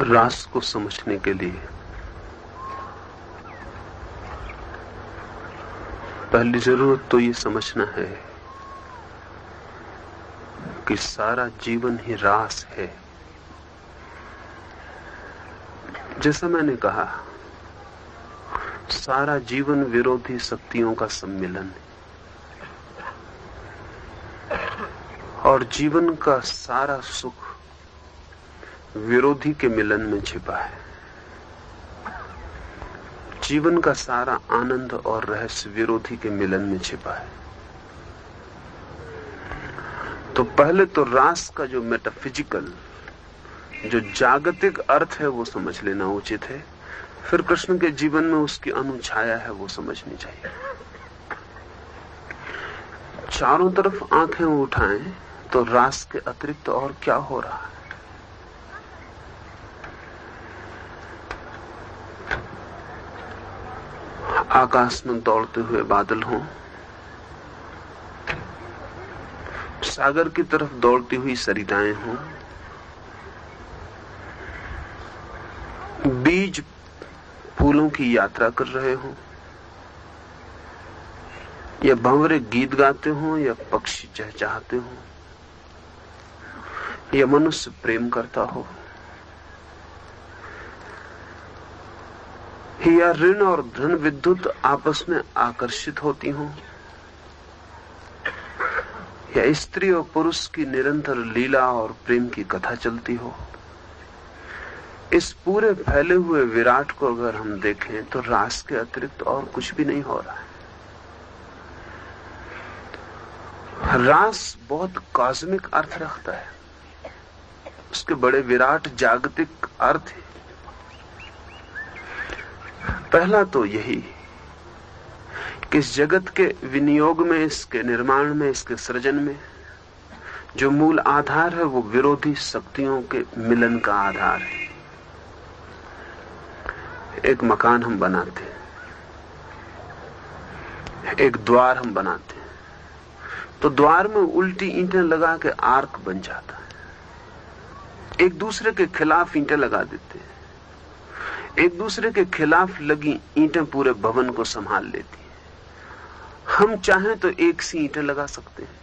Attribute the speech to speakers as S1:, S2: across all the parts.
S1: रास को समझने के लिए पहली जरूरत तो ये समझना है कि सारा जीवन ही रास है। जैसा मैंने कहा, सारा जीवन विरोधी शक्तियों का सम्मेलन है और जीवन का सारा सुख विरोधी के मिलन में छिपा है। जीवन का सारा आनंद और रहस्य विरोधी के मिलन में छिपा है। तो पहले तो रास का जो मेटाफिजिकल, जो जागतिक अर्थ है वो समझ लेना उचित है। फिर कृष्ण के जीवन में उसकी अनुछाया है वो समझनी चाहिए। चारों तरफ आंखें उठाएं तो रास के अतिरिक्त और क्या हो रहा है। आकाश में दौड़ते हुए बादल हों, सागर की तरफ दौड़ती हुई सरिताएं हों, बीज फूलों की यात्रा कर रहे हों, या भंवरे गीत गाते हों, या पक्षी चहचहाते हों, या मनुष्य प्रेम करता हो, या ऋण और धन विद्युत आपस में आकर्षित होती हों, या स्त्री और पुरुष की निरंतर लीला और प्रेम की कथा चलती हो, इस पूरे फैले हुए विराट को अगर हम देखें तो रास के अतिरिक्त और कुछ भी नहीं हो रहा है। रास बहुत कॉस्मिक अर्थ रखता है, उसके बड़े विराट जागतिक अर्थ है। पहला तो यही कि इस जगत के विनियोग में, इसके निर्माण में, इसके सृजन में जो मूल आधार है वो विरोधी शक्तियों के मिलन का आधार है। एक मकान हम बनाते हैं, एक द्वार हम बनाते हैं, तो द्वार में उल्टी ईंटें लगा के आर्क बन जाता है। एक दूसरे के खिलाफ ईंटें लगा देते हैं, एक दूसरे के खिलाफ लगी ईंटें पूरे भवन को संभाल लेती हैं। हम चाहें तो एक सी ईंटें लगा सकते हैं,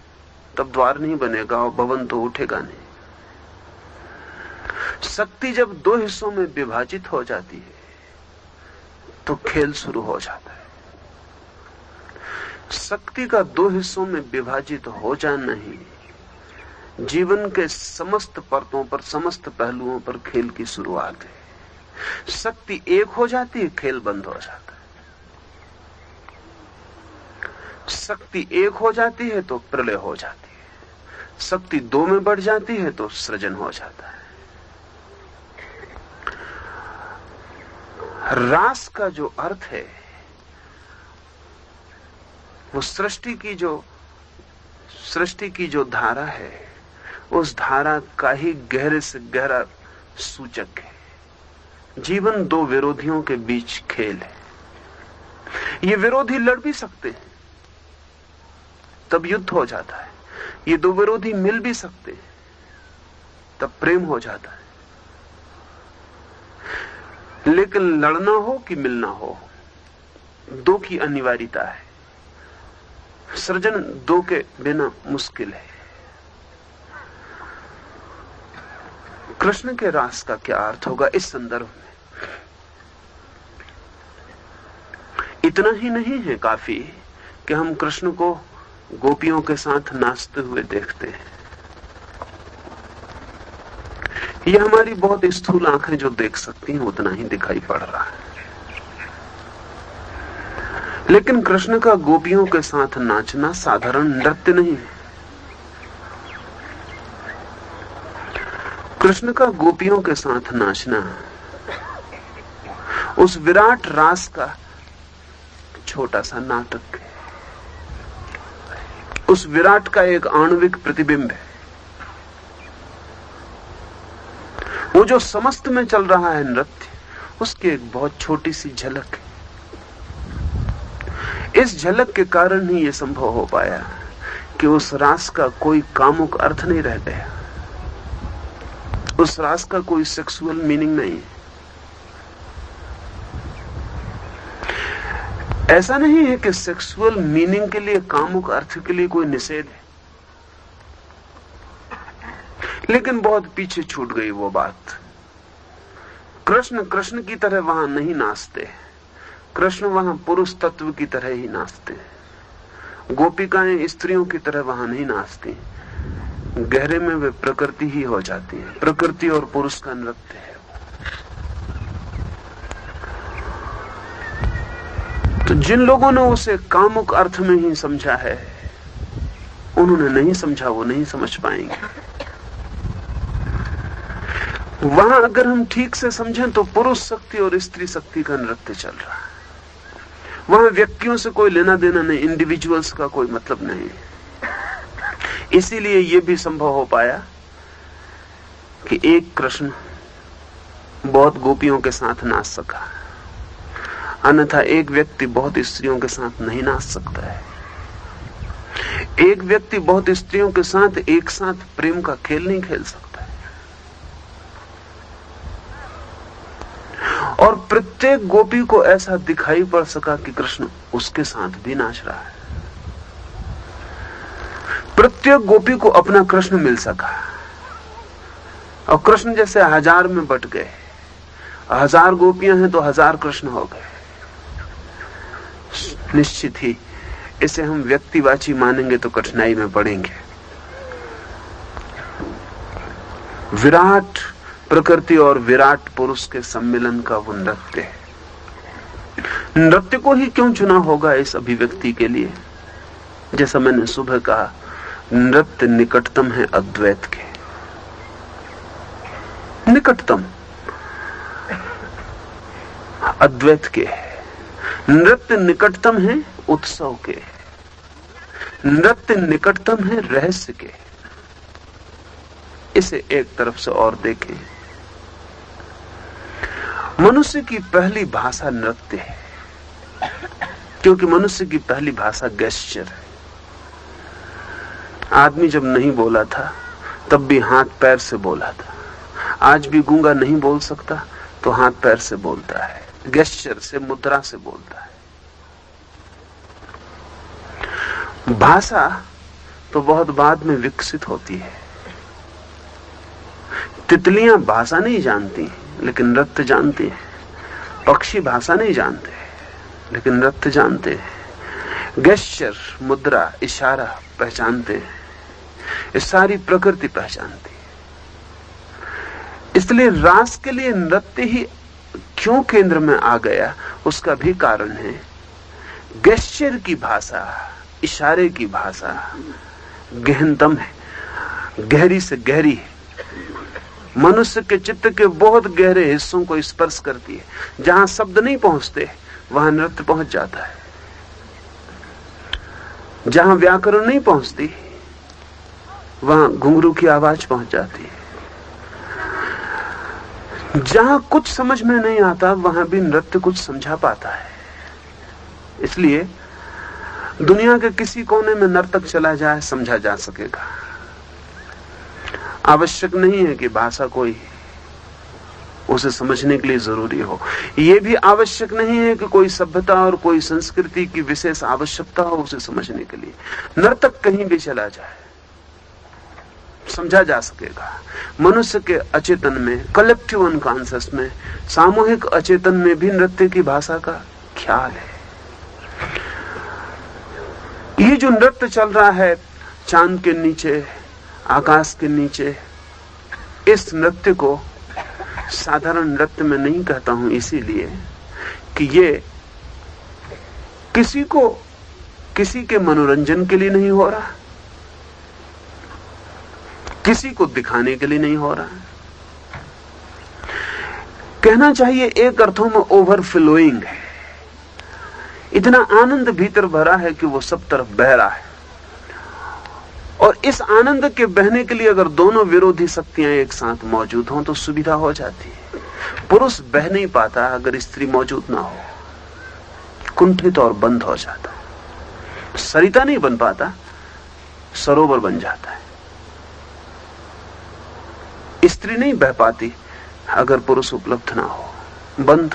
S1: तब द्वार नहीं बनेगा और भवन तो उठेगा नहीं। शक्ति जब दो हिस्सों में विभाजित हो जाती है तो खेल शुरू हो जाता है। शक्ति का दो हिस्सों में विभाजित हो जाना ही जीवन के समस्त परतों पर, समस्त पहलुओं पर खेल की शुरुआत है। शक्ति एक हो जाती है, खेल बंद हो जाता है। शक्ति एक हो जाती है तो प्रलय हो जाती है। शक्ति दो में बढ़ जाती है तो सृजन हो जाता है। रास का जो अर्थ है वो सृष्टि की जो धारा है, उस धारा का ही गहरे से गहरा सूचक है। जीवन दो विरोधियों के बीच खेल है। ये विरोधी लड़ भी सकते हैं, तब युद्ध हो जाता है। ये दो विरोधी मिल भी सकते हैं, तब प्रेम हो जाता है। लेकिन लड़ना हो कि मिलना हो, दो की अनिवार्यता है। सृजन दो के बिना मुश्किल है। कृष्ण के रास का क्या अर्थ होगा इस संदर्भ में? इतना ही नहीं है काफी कि हम कृष्ण को गोपियों के साथ नाचते हुए देखते हैं। यह हमारी बहुत स्थूल आंखें जो देख सकती हैं उतना ही दिखाई पड़ रहा है। लेकिन कृष्ण का गोपियों के साथ नाचना साधारण नृत्य नहीं है। कृष्ण का गोपियों के साथ नाचना उस विराट रास का छोटा सा नाटक है, उस विराट का एक आणविक प्रतिबिंब है। वो जो समस्त में चल रहा है नृत्य, उसकी एक बहुत छोटी सी झलक है। इस झलक के कारण ही यह संभव हो पाया कि उस रास का कोई कामुक अर्थ नहीं रह गया। उस रास का कोई सेक्सुअल मीनिंग नहीं है। ऐसा नहीं है कि सेक्सुअल मीनिंग के लिए, कामुक अर्थ के लिए कोई निषेध है, लेकिन बहुत पीछे छूट गई वो बात। कृष्ण कृष्ण की तरह वहां नहीं नाचते, कृष्ण वहां पुरुष तत्व की तरह ही नाचते। गोपिकाएं स्त्रियों की तरह वहां नहीं नाचती, गहरे में वे प्रकृति ही हो जाती है। प्रकृति और पुरुष का नृत्य है। तो जिन लोगों ने उसे कामुक अर्थ में ही समझा है, उन्होंने नहीं समझा, वो नहीं समझ पाएंगे। वहां अगर हम ठीक से समझें तो पुरुष शक्ति और स्त्री शक्ति का नृत्य चल रहा है। वहां व्यक्तियों से कोई लेना देना नहीं, इंडिविजुअल्स का कोई मतलब नहीं। इसीलिए यह भी संभव हो पाया कि एक कृष्ण बहुत गोपियों के साथ नाच सका, अन्यथा एक व्यक्ति बहुत स्त्रियों के साथ नहीं नाच सकता है। एक व्यक्ति बहुत स्त्रियों के साथ एक साथ प्रेम का खेल नहीं खेल सकता है। और प्रत्येक गोपी को ऐसा दिखाई पड़ सका कि कृष्ण उसके साथ भी नाच रहा है। प्रत्येक गोपी को अपना कृष्ण मिल सका, और कृष्ण जैसे हजार में बट गए। 1000 गोपियां हैं तो 1000 कृष्ण हो गए। निश्चित ही इसे हम व्यक्तिवाची मानेंगे तो कठिनाई में पड़ेंगे। विराट प्रकृति और विराट पुरुष के सम्मिलन का वो नृत्य है। नृत्य को ही क्यों चुना होगा इस अभिव्यक्ति के लिए? जैसा मैंने सुबह कहा, नृत्य निकटतम है अद्वैत के, निकटतम अद्वैत के। नृत्य निकटतम है उत्सव के, नृत्य निकटतम है रहस्य के। इसे एक तरफ से और देखें, मनुष्य की पहली भाषा नृत्य है, क्योंकि मनुष्य की पहली भाषा गेस्चर है। आदमी जब नहीं बोला था तब भी हाथ पैर से बोला था। आज भी गूंगा नहीं बोल सकता तो हाथ पैर से बोलता है, गेस्चर से, मुद्रा से बोलता है। भाषा तो बहुत बाद में विकसित होती है। तितलियां भाषा नहीं जानती लेकिन नृत्य जानती हैं। पक्षी भाषा नहीं जानते लेकिन नृत्य जानते हैं। गेस्चर, मुद्रा, इशारा पहचानते हैं। ये सारी प्रकृति पहचानती है। इसलिए रास के लिए नृत्य ही क्यों केंद्र में आ गया, उसका भी कारण है। गेस्चर की भाषा, इशारे की भाषा गहनतम है, गहरी से गहरी है। मनुष्य के चित्त के बहुत गहरे हिस्सों को स्पर्श करती है। जहां शब्द नहीं पहुंचते वहां नृत्य पहुंच जाता है। जहां व्याकरण नहीं पहुंचती वहां घुंघरू की आवाज पहुंच जाती है। जहां कुछ समझ में नहीं आता वहां भी नृत्य कुछ समझा पाता है। इसलिए दुनिया के किसी कोने में नर्तक चला जाए, समझा जा सकेगा। आवश्यक नहीं है कि भाषा कोई उसे समझने के लिए जरूरी हो। यह भी आवश्यक नहीं है कि कोई सभ्यता और कोई संस्कृति की विशेष आवश्यकता हो उसे समझने के लिए। नर्तक कहीं भी चला जाए समझा जा सकेगा। मनुष्य के अचेतन में, कलेक्टिव अनकॉन्शियस में, सामूहिक अचेतन में भी नृत्य की भाषा का ख्याल है। ये जो नृत्य चल रहा है चांद के नीचे, आकाश के नीचे, इस नृत्य को साधारण नृत्य में नहीं कहता हूं, इसीलिए कि ये किसी के मनोरंजन के लिए नहीं हो रहा, किसी को दिखाने के लिए नहीं हो रहा। कहना चाहिए एक अर्थों में ओवरफ्लोइंग है। इतना आनंद भीतर भरा है कि वो सब तरफ बह रहा है। और इस आनंद के बहने के लिए अगर दोनों विरोधी शक्तियां एक साथ मौजूद हों तो सुविधा हो जाती है। पुरुष बह नहीं पाता अगर स्त्री मौजूद ना हो, कुंठित और बंद हो जाता है। सरिता नहीं बन पाता, सरोवर बन जाता है। स्त्री नहीं बह पाती अगर पुरुष उपलब्ध ना हो। बंद।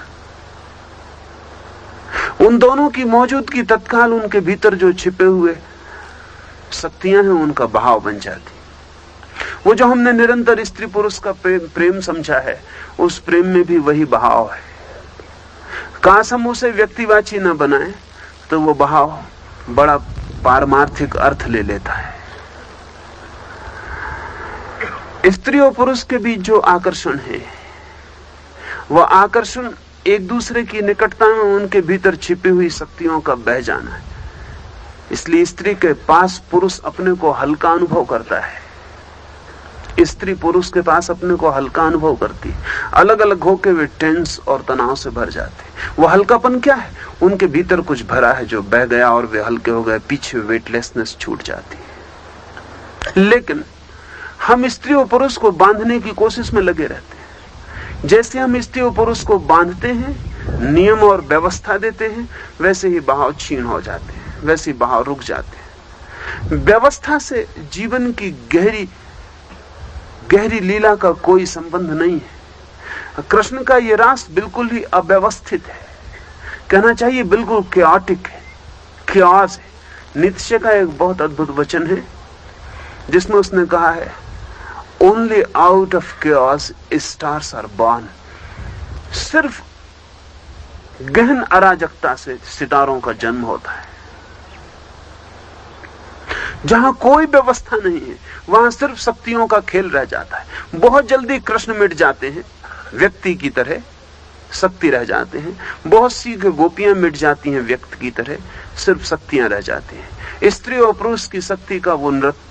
S1: उन दोनों की मौजूदगी तत्काल उनके भीतर जो छिपे हुए शक्तियां हैं उनका बहाव बन जाती। वो जो हमने निरंतर स्त्री पुरुष का प्रेम समझा है, उस प्रेम में भी वही बहाव है। काश हम उसे व्यक्तिवाची न बनाए तो वो बहाव बड़ा पारमार्थिक अर्थ ले लेता है। स्त्री और पुरुष के बीच जो आकर्षण है, वह आकर्षण एक दूसरे की निकटता में उनके भीतर छिपी हुई शक्तियों का बह जाना है। इसलिए स्त्री के पास पुरुष अपने को हल्का अनुभव करता है, स्त्री पुरुष के पास अपने को हल्का अनुभव करती। अलग अलग होकर वे टेंस और तनाव से भर जाते। वो हल्कापन क्या है? उनके भीतर कुछ भरा है जो बह गया और वे हल्के हो गए, पीछे वेटलेसनेस छूट जाती। लेकिन हम स्त्री और पुरुष को बांधने की कोशिश में लगे रहते हैं। जैसे हम स्त्री और पुरुष को बांधते हैं, नियम और व्यवस्था देते हैं, वैसे ही बहाव क्षीण हो जाते हैं, वैसे ही बहाव रुक जाते हैं। व्यवस्था से जीवन की गहरी लीला का कोई संबंध नहीं है। कृष्ण का यह रास बिल्कुल ही अव्यवस्थित है, कहना चाहिए बिल्कुल क्याटिक है, क्यास है। नीत्शे का एक बहुत अद्भुत वचन है जिसमें उसने कहा है, ओनली आउट ऑफ क्यास स्टार्स आर बॉर्न। सिर्फ गहन अराजकता से सितारों का जन्म होता है। जहां कोई व्यवस्था नहीं है वहां सिर्फ शक्तियों का खेल रह जाता है। बहुत जल्दी कृष्ण मिट जाते हैं, व्यक्ति की तरह शक्ति रह जाते हैं। बहुत सी गोपियां मिट जाती हैं व्यक्ति की तरह, सिर्फ शक्तियां रह जाती हैं। स्त्री और पुरुष की शक्ति का वो नृत्य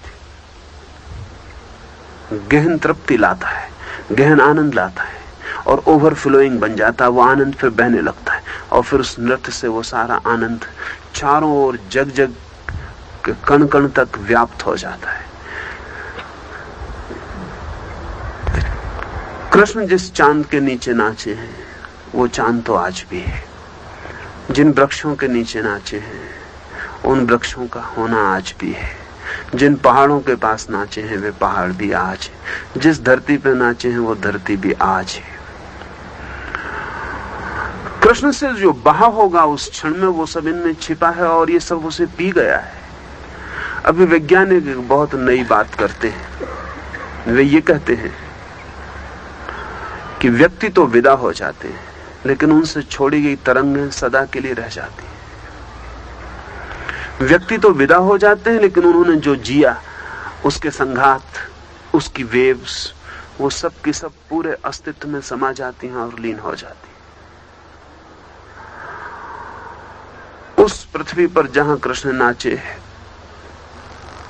S1: गहन तृप्ति लाता है, गहन आनंद लाता है और ओवरफ्लोइंग बन जाता है। वो आनंद फिर बहने लगता है और फिर उस नृत्य से वो सारा आनंद चारों ओर जग जग कण कण तक व्याप्त हो जाता है। कृष्ण जिस चांद के नीचे नाचे हैं वो चांद तो आज भी है। जिन वृक्षों के नीचे नाचे हैं उन वृक्षों का होना आज भी है। जिन पहाड़ों के पास नाचे हैं वे पहाड़ भी आज है। जिस धरती पे नाचे हैं वो धरती भी आज है। कृष्ण से जो बहाव होगा उस क्षण में वो सब इनमें छिपा है और ये सब उसे पी गया है। अभी वैज्ञानिक बहुत नई बात करते हैं। वे ये कहते हैं कि व्यक्ति तो विदा हो जाते हैं लेकिन उनसे छोड़ी गई तरंगें सदा के लिए रह जाती हैं। व्यक्ति तो विदा हो जाते हैं लेकिन उन्होंने जो जिया, उसके संघात, उसकी वेव्स, वो सब की सब पूरे अस्तित्व में समा जाती हैं और लीन हो जाती हैं। उस पृथ्वी पर जहां कृष्ण नाचे,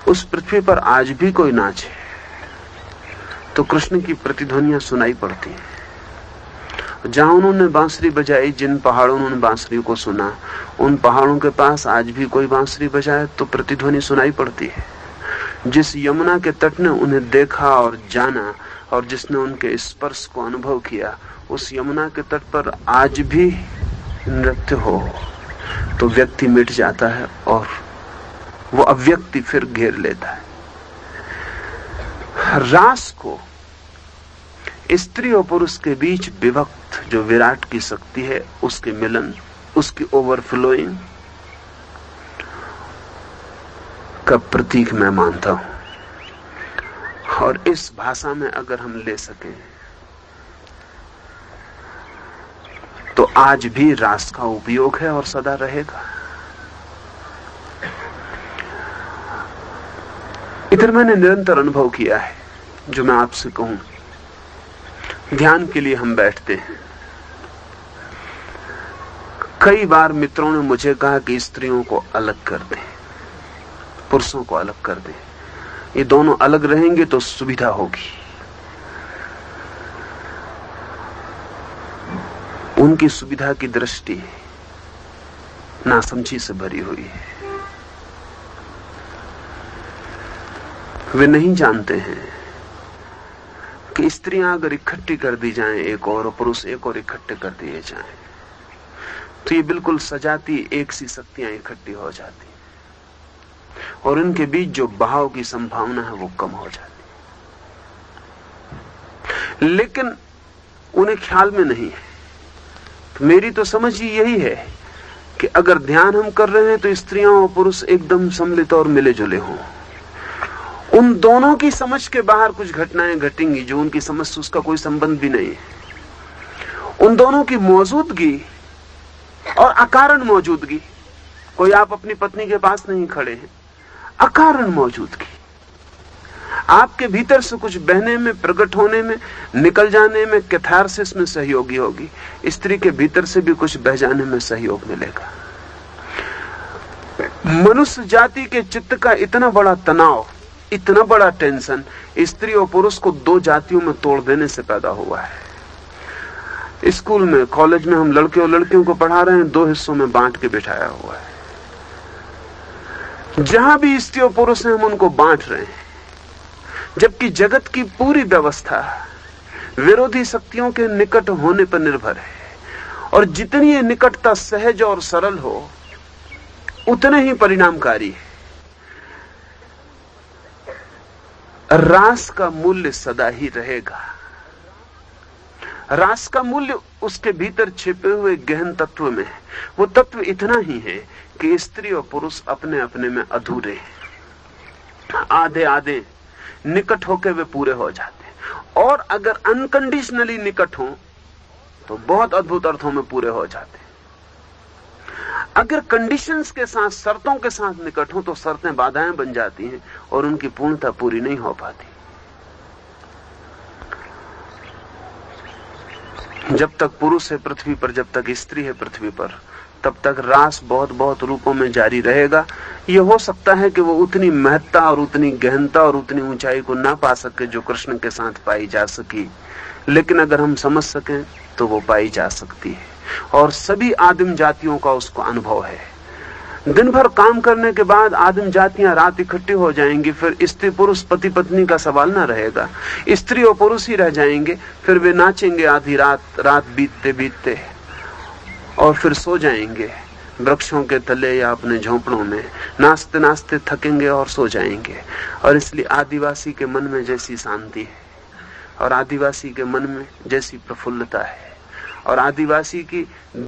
S1: उस पृथ्वी पर आज भी कोई नाचे तो कृष्ण की प्रतिध्वनियां सुनाई पड़ती हैं। जहां उन्होंने बांसुरी बजाई, जिन पहाड़ों उन्होंने बांसुरी को सुना, उन पहाड़ों के पास आज भी कोई बांसुरी बजाए तो प्रतिध्वनि सुनाई पड़ती है। जिस यमुना के तट ने उन्हें देखा और जाना और जिसने उनके स्पर्श को अनुभव किया, उस यमुना के तट पर आज भी नृत्य हो तो व्यक्ति मिट जाता है और वो अव्यक्ति फिर घेर लेता है। रास को स्त्री और पुरुष के बीच विभक्त जो विराट की शक्ति है, उसके मिलन, उसकी ओवरफ्लोइंग का प्रतीक मैं मानता हूं। और इस भाषा में अगर हम ले सकें तो आज भी रास का उपयोग है और सदा रहेगा। इधर मैंने निरंतर अनुभव किया है जो मैं आपसे कहूं। ध्यान के लिए हम बैठते हैं। कई बार मित्रों ने मुझे कहा कि स्त्रियों को अलग कर दें, पुरुषों को अलग कर दें, ये दोनों अलग रहेंगे तो सुविधा होगी। उनकी सुविधा की दृष्टि नासमझी से भरी हुई है। वे नहीं जानते हैं कि स्त्रियां अगर इकट्ठी कर दी जाएं एक और पुरुष एक और इकट्ठे कर दिए जाएं तो ये बिल्कुल सजाती एक सी शक्तियां इकट्ठी हो जाती और इनके बीच जो बहाव की संभावना है वो कम हो जाती। लेकिन उन्हें ख्याल में नहीं है। तो मेरी तो समझ ही यही है कि अगर ध्यान हम कर रहे हैं तो स्त्रियां और पुरुष एकदम सम्मिलित और मिले जुले हों। उन दोनों की समझ के बाहर कुछ घटनाएं घटेंगी जो उनकी समझ से उसका कोई संबंध भी नहीं है। उन दोनों की मौजूदगी और अकारण मौजूदगी, कोई आप अपनी पत्नी के पास नहीं खड़े हैं, अकारण मौजूदगी आपके भीतर से कुछ बहने में, प्रकट होने में, निकल जाने में, कैथारसिस में सहयोगी होगी। स्त्री के भीतर से भी कुछ बह जाने में सहयोग मिलेगा। मनुष्य जाति के चित्त का इतना बड़ा तनाव, इतना बड़ा टेंशन स्त्री और पुरुष को दो जातियों में तोड़ देने से पैदा हुआ है। स्कूल में, कॉलेज में हम लड़के और लड़कियों को पढ़ा रहे हैं, दो हिस्सों में बांट के बिठाया हुआ है। जहां भी स्त्री और पुरुष हैं हम उनको बांट रहे हैं, जबकि जगत की पूरी व्यवस्था विरोधी शक्तियों के निकट होने पर निर्भर है। और जितनी ये निकटता सहज और सरल हो उतने ही परिणामकारी है। रास का मूल्य सदा ही रहेगा। रास का मूल्य उसके भीतर छिपे हुए गहन तत्व में है। वो तत्व इतना ही है कि स्त्री और पुरुष अपने अपने में अधूरे हैं, आधे आधे निकट होकर वे पूरे हो जाते हैं। और अगर अनकंडीशनली निकट हो तो बहुत अद्भुत अर्थों में पूरे हो जाते हैं। अगर कंडीशंस के साथ, शर्तों के साथ निकट हो तो शर्तें बाधाएं बन जाती हैं और उनकी पूर्णता पूरी नहीं हो पाती। जब तक पुरुष है पृथ्वी पर, जब तक स्त्री है पृथ्वी पर, तब तक रास बहुत बहुत रूपों में जारी रहेगा। यह हो सकता है कि वो उतनी महत्ता और उतनी गहनता और उतनी ऊंचाई को ना पा सके जो कृष्ण के साथ पाई जा सकी, लेकिन अगर हम समझ सकें तो वो पाई जा सकती है। और सभी आदिम जातियों का उसको अनुभव है। दिन भर काम करने के बाद आदिम जातियां रात इकट्ठी हो जाएंगी, फिर स्त्री पुरुष पति पत्नी का सवाल ना रहेगा, स्त्री और पुरुष ही रह जाएंगे। फिर वे नाचेंगे आधी रात, रात बीतते बीतते, और फिर सो जाएंगे वृक्षों के तले या अपने झोंपड़ों में, नाचते नाचते थकेंगे और सो जाएंगे। और इसलिए आदिवासी के मन में जैसी शांति है और आदिवासी के मन में जैसी प्रफुल्लता है और आदिवासी की